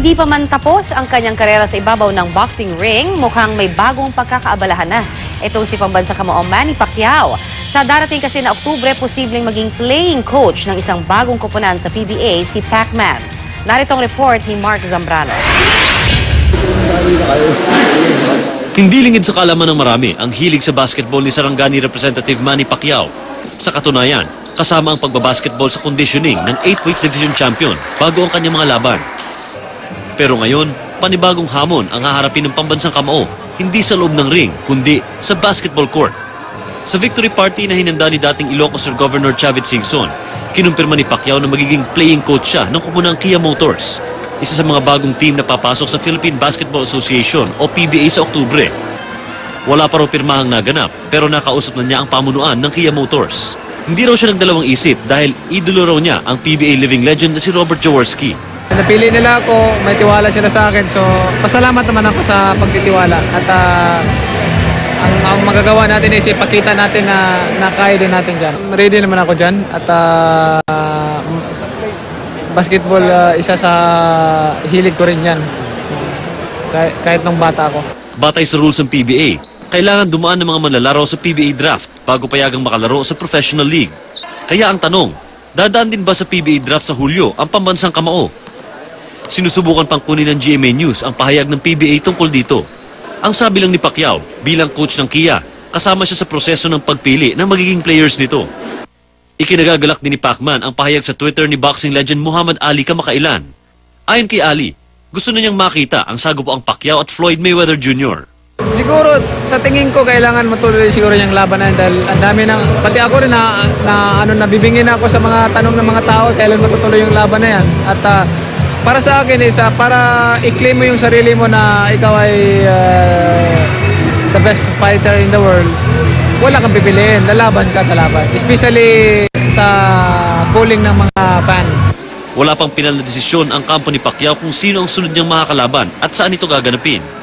Hindi pa man tapos ang kanyang karera sa ibabaw ng boxing ring, mukhang may bagong pagkakaabalahan na. Itong si pambansa kamaong Manny Pacquiao. Sa darating kasi na Oktubre, posibleng maging playing coach ng isang bagong koponan sa PBA, si Pacman. Narito ang report ni Mark Zambrano. Hindi lingid sa kaalaman ng marami ang hilig sa basketball ni Sarangani Representative Manny Pacquiao. Sa katunayan, kasama ang pagbabasketball sa conditioning ng 8-weight division champion bago ang kanyang mga laban. Pero ngayon, panibagong hamon ang haharapin ng pambansang kamao, hindi sa loob ng ring, kundi sa basketball court. Sa victory party na hinanda ni dating Ilocos Sur Governor Chavit Singson, kinumpirma ni Pacquiao na magiging playing coach siya ng kumunang Kia Motors, isa sa mga bagong team na papasok sa Philippine Basketball Association o PBA sa Oktubre. Wala pa raw pirmahang naganap, pero nakausap na niya ang pamunuan ng Kia Motors. Hindi raw siya nagdalawang isip dahil idolo raw niya ang PBA living legend na si Robert Jaworski. Napili nila ako, may tiwala sila sa akin, so pasalamat naman ako sa pagtitiwala. At ang magagawa natin is ipakita natin na kaya din natin dyan. Ready naman ako dyan at basketball isa sa hilig ko rin yan, kahit nung bata ako. Batay sa rules ng PBA, kailangan dumaan ng mga manlalaro sa PBA draft bago payagang makalaro sa professional league. Kaya ang tanong, dadaan din ba sa PBA draft sa Hulyo ang pambansang kamao? Sinusubukan pang kunin ng GMA News ang pahayag ng PBA tungkol dito. Ang sabi lang ni Pacquiao, bilang coach ng Kia, kasama siya sa proseso ng pagpili ng magiging players nito. Ikinagagalak din ni Pacman ang pahayag sa Twitter ni boxing legend Muhammad Ali kamakailan. Ayon kay Ali, gusto na niyang makita ang sagupoang Pacquiao at Floyd Mayweather Jr. Siguro, sa tingin ko, kailangan matuloy siguro yung laban na yun dahil ang dami ng, pati ako rin nabibingin ako sa mga tanong ng mga tao, kailan matutuloy yung laban na yan. At para sa akin, para i-claim mo yung sarili mo na ikaw ay the best fighter in the world, wala kang pipiliin, lalaban ka talaban. Especially sa calling ng mga fans. Wala pang pinal na desisyon ang kampo ni Pacquiao kung sino ang sunod niyang makakalaban at saan ito gaganapin.